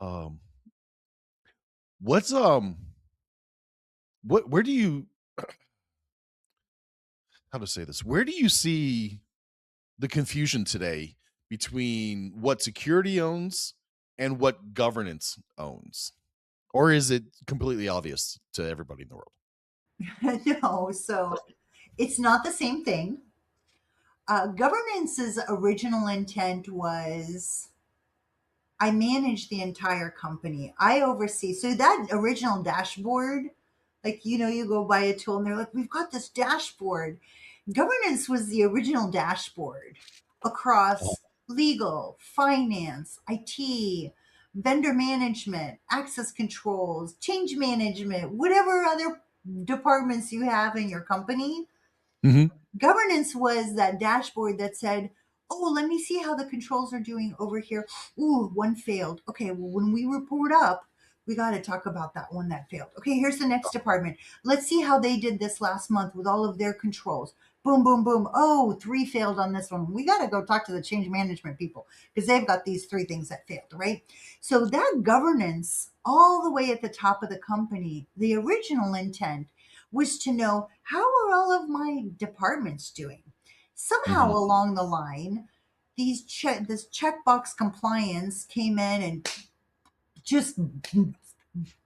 Um, what's where do you how to say this? Where do you see the confusion today between what security owns and what governance owns? Or is it completely obvious to everybody in the world? No, so it's not the same thing. Governance's original intent was I manage the entire company. I oversee. So that original dashboard, like, you go buy a tool and they're like, we've got this dashboard. Governance was the original dashboard Oh, across legal, finance, IT, vendor management, access controls, change management, whatever other departments you have in your company. mhm. Governance was that dashboard that said, oh, let me see how the controls are doing over here. Ooh, one failed. Okay, well, when we report up, we got to talk about that one that failed. Okay, here's the next department. Let's see how they did this last month with all of their controls. Boom, boom, boom. Oh, three failed on this one. We got to go talk to the change management people because they've got these three things that failed, right? So that governance, all the way at the top of the company, the original intent was to know how are all of my departments doing. Somehow Mhm. along the line, this checkbox compliance came in and just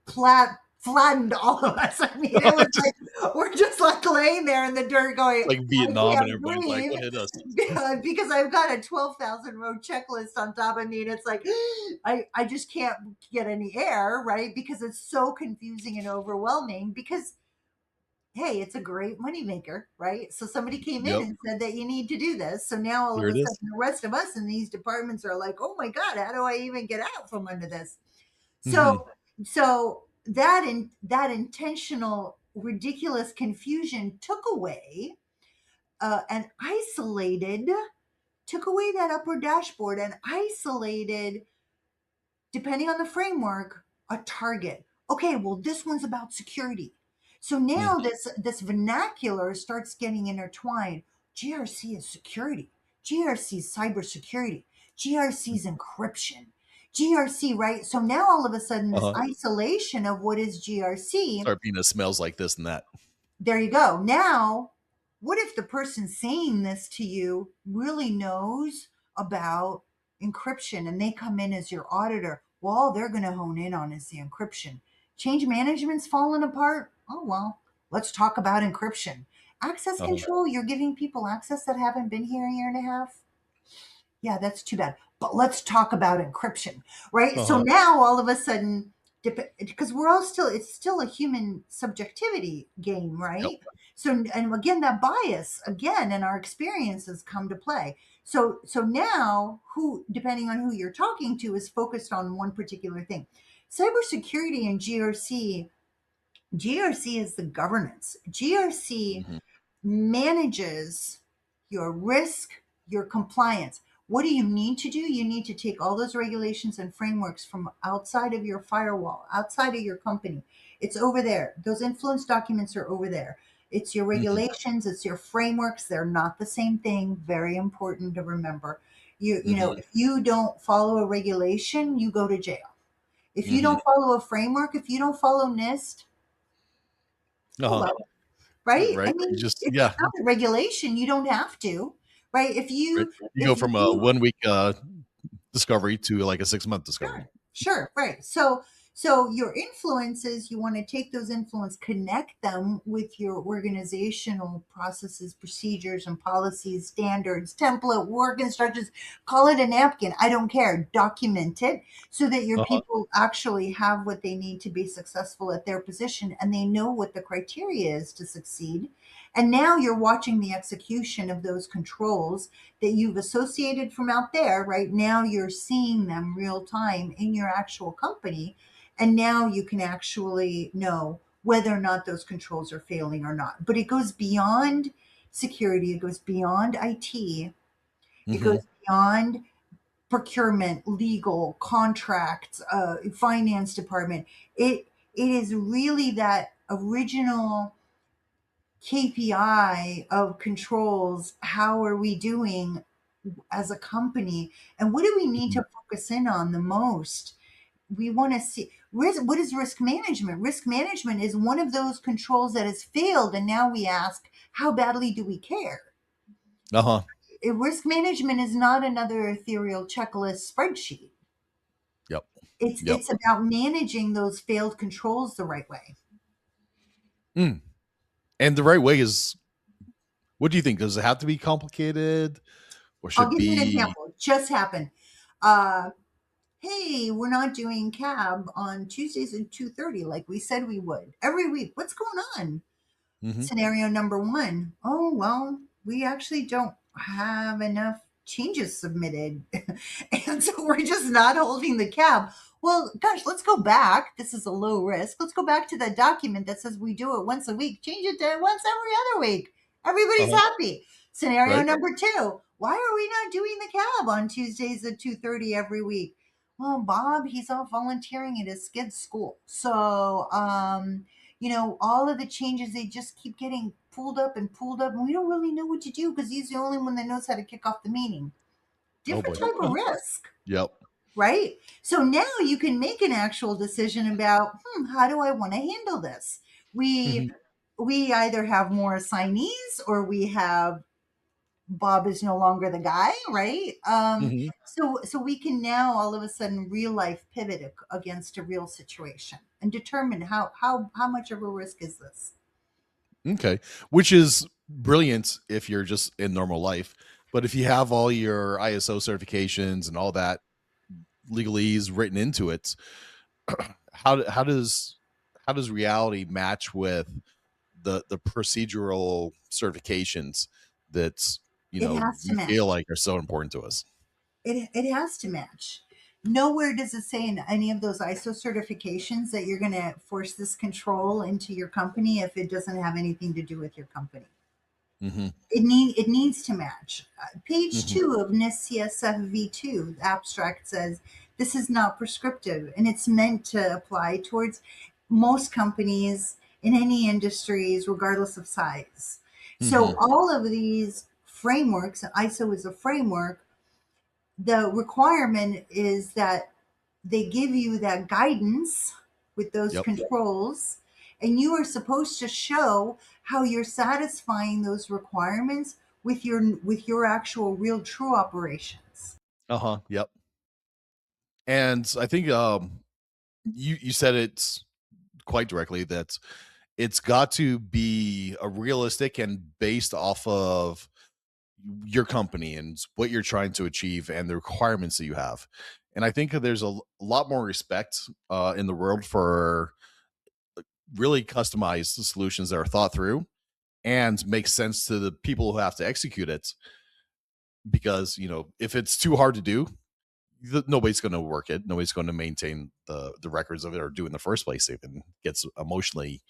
flattened all of us. I mean, it was Just like we're just like laying there in the dirt going, like I Vietnam and can't everybody's like, breathe "What hit us?" because I've got a 12,000 row checklist on top of me. And it's like, I just can't get any air, right? Because it's so confusing and overwhelming because hey, it's a great moneymaker, right? So somebody came in Yep, and said that you need to do this. So now all of here a it sudden is. the rest of us in these departments are like, oh my God, how do I even get out from under this? Mhm. So that intentional ridiculous confusion and isolated took away that upper dashboard and isolated, depending on the framework, a target. Okay, well, this one's about security. So now Mhm. this vernacular starts getting intertwined. GRC is security. GRC is cybersecurity. GRC is encryption. GRC, right? So now all of a sudden, this Uh-huh. isolation of what is GRC, Start being it smells like this and that. there you go. Now, what if the person saying this to you really knows about encryption and they come in as your auditor? Well, all they're going to hone in on is the encryption. Change management's fallen apart. Oh, well, let's talk about encryption. Access Uh-huh. control, you're giving people access that haven't been here a year and a half. Yeah, that's too bad. But let's talk about encryption, right? So Uh-huh. now all of a sudden, because we're all still, it's still a human subjectivity game, Yep. right? So, and again, that bias again in our experiences come to play. So now, who, depending on who you're talking to, is focused on one particular thing. Cybersecurity and GRC is the governance. GRC Mhm. manages your risk, your compliance. What do you need to do? You need to take all those regulations and frameworks from outside of your firewall, outside of your company. It's over there. Those influence documents are over there. It's your Mhm. regulations, it's your frameworks. They're not the same thing. Very important to remember. Mhm. If you don't follow a regulation, you go to jail. If you Mhm. don't follow a framework, if you don't follow NIST, Uh-huh. hello, right? I Right. You mean, just it's yeah, not a regulation. You don't have to, right? right. You go If from a you, 1 week, discovery to, like, a 6-month discovery. sure, right. So your influences, you want to take those influence, connect them with your organizational processes, procedures, and policies, standards, template, work instructions. Call it a napkin. I don't care. Document it so that your Uh-huh. people actually have what they need to be successful at their position and they know what the criteria is to succeed. And now you're watching the execution of those controls that you've associated from out there. Right now, you're seeing them real time in your actual company. And now you can actually know whether or not those controls are failing or not. But it goes beyond security, it goes beyond IT, it Mhm. goes beyond procurement, legal, contracts, finance department. It is really that original KPI of controls. How are we doing as a company? And what do we need Mhm. to focus in on the most? We want to see risk. What is risk management? Risk management is one of those controls that has failed. And now we ask, how badly do we care? Uh-huh. Risk management is not another ethereal checklist spreadsheet. Yep. It's Yep. it's about managing those failed controls the right way. Mm. And the right way is, what do you think? Does it have to be complicated or I'll should give you an be example. It just happened. Uh, hey, we're not doing cab on Tuesdays at 2:30 like we said we would every week. What's going on? Mhm. Scenario number one. Oh, well, we actually don't have enough changes submitted. And so we're just not holding the cab. Well, gosh, let's go back. This is a low risk. Let's go back to that document that says we do it once a week. Change it to once every other week. Everybody's Uh-huh. happy. Scenario Right? number two. Why are we not doing the cab on Tuesdays at 2:30 every week? Well, Bob, he's off volunteering at his kid's school. So, all of the changes, they just keep getting pulled up, and we don't really know what to do because he's the only one that knows how to kick off the meeting. Oh Different boy. type of risk, Yep. right? So now you can make an actual decision about, how do I want to handle this? We Mhm. we either have more assignees, or we have Bob is no longer the guy, right? Mhm. So we can now all of a sudden real life pivot against a real situation and determine how much of a risk is this. Okay. Which is brilliant if you're just in normal life. But if you have all your ISO certifications and all that legalese written into it, how does reality match with the procedural certifications that It has to we feel match. like are so important to us? It has to match. Nowhere does it say in any of those ISO certifications that you're going to force this control into your company if it doesn't have anything to do with your company. Mhm. It needs to match. Page Mhm. 2 of NIST CSF V2, the abstract says this is not prescriptive, and it's meant to apply towards most companies in any industries, regardless of size. So Mhm. all of these frameworks, ISO is a framework. The requirement is that they give you that guidance with those Yep. controls, and you are supposed to show how you're satisfying those requirements with your actual real true operations. Uh-huh. Yep. And I think you said it quite directly that it's got to be a realistic and based off of your company and what you're trying to achieve and the requirements that you have. And I think that there's a lot more respect in the world for really customized solutions that are thought through and make sense to the people who have to execute it. Because if it's too hard to do, nobody's going to work it. Nobody's going to maintain the records of it or do it in the first place. Even gets emotionally,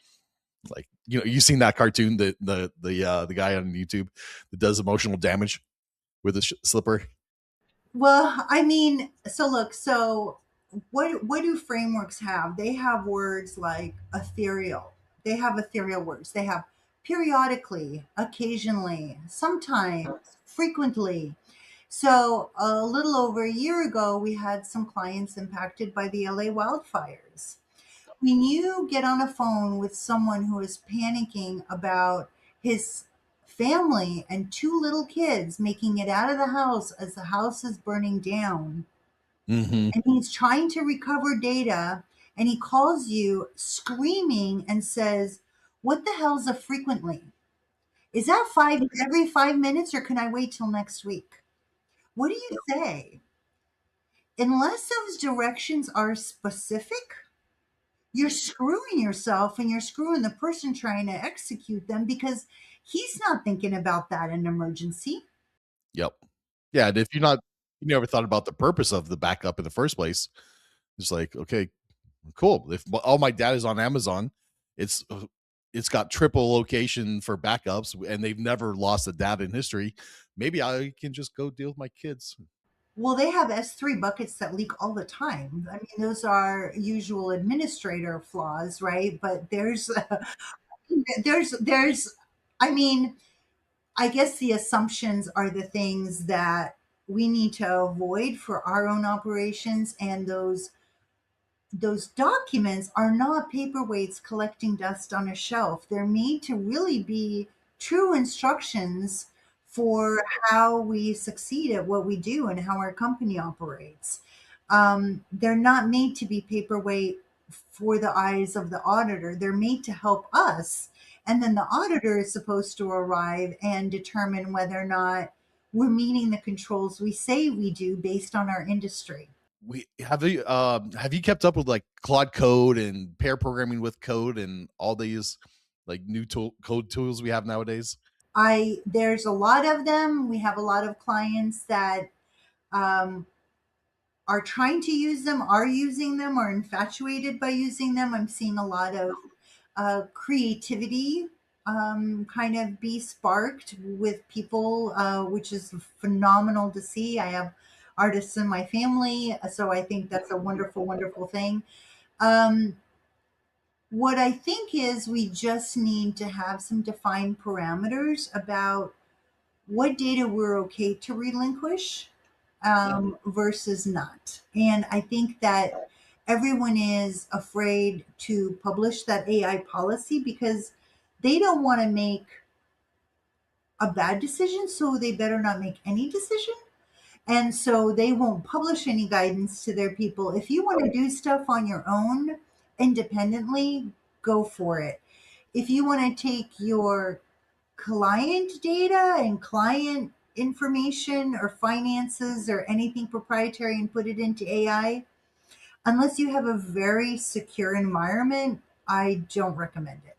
like, you've seen that cartoon, the guy on YouTube that does emotional damage with a slipper. Well, I mean, so look, so what do frameworks have? They have words like ethereal. They have ethereal words. They have periodically, occasionally, sometimes, frequently. So a little over a year ago, we had some clients impacted by the LA wildfires. When you get on a phone with someone who is panicking about his family and two little kids making it out of the house as the house is burning down, Hmm. and he's trying to recover data, and he calls you screaming and says, "What the hell's a frequently? Is that every 5 minutes, or can I wait till next week?" What do you say? Unless those directions are specific, you're screwing yourself and you're screwing the person trying to execute them because he's not thinking about that in an emergency. Yep. Yeah, and if you never thought about the purpose of the backup in the first place, it's like, okay, cool. If all my data is on Amazon, it's it's got triple location for backups, and they've never lost the data in history. Maybe I can just go deal with my kids. Well, they have S3 buckets that leak all the time. I mean, those are usual administrator flaws, right? But there's I mean, I guess the assumptions are the things that we need to avoid for our own operations, and those documents are not paperweights collecting dust on a shelf. They're made to really be true instructions for how we succeed at what we do and how our company operates. They're not made to be paperweight for the eyes of the auditor. They're made to help us. And then the auditor is supposed to arrive and determine whether or not we're meeting the controls we say we do based on our industry. We have you kept up with like Claude Code and pair programming with code and all these like new code tools we have nowadays? I There's a lot of them. We have a lot of clients that um, are trying to use them, are using them, are infatuated by using them. I'm seeing a lot of creativity kind of be sparked with people, which is phenomenal to see. I have artists in my family, so I think that's a wonderful, wonderful thing. Um, what I think is we just need to have some defined parameters about what data we're okay to relinquish versus not. And I think that everyone is afraid to publish that AI policy because they don't want to make a bad decision, so they better not make any decision. And so they won't publish any guidance to their people. If you want to do stuff on your own independently, go for it. If you want to take your client data and client information or finances or anything proprietary and put it into AI, unless you have a very secure environment, I don't recommend it.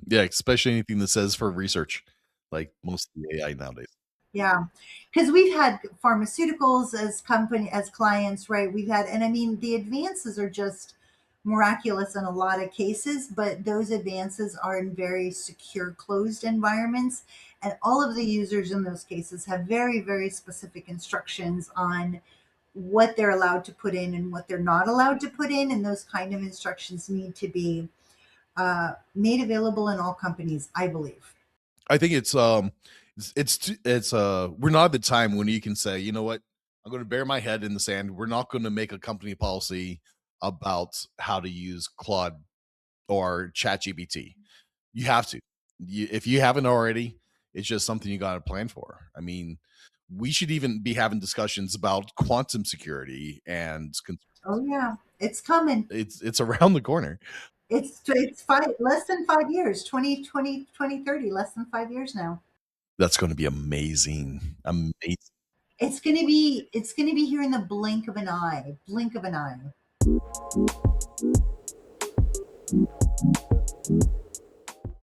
Yeah, especially anything that says for research, like most of the AI nowadays. Yeah, because we've had pharmaceuticals as clients, right? We've had, and I mean, the advances are just miraculous in a lot of cases, but those advances are in very secure, closed environments, and all of the users in those cases have very, very specific instructions on what they're allowed to put in and what they're not allowed to put in, and those kind of instructions need to be made available in all companies, I believe. I think we're not at the time when you can say, you know what, I'm going to bury my head in the sand. We're not going to make a company policy about how to use Claude or ChatGPT. You have to. If you haven't already, it's just something you got to plan for. I mean, we should even be having discussions about quantum security and Oh yeah, it's coming. it's around the corner. It's five less than 5 years, 2030, less than 5 years now. That's going to be amazing. Amazing. It's gonna be here in the blink of an eye. Blink of an eye.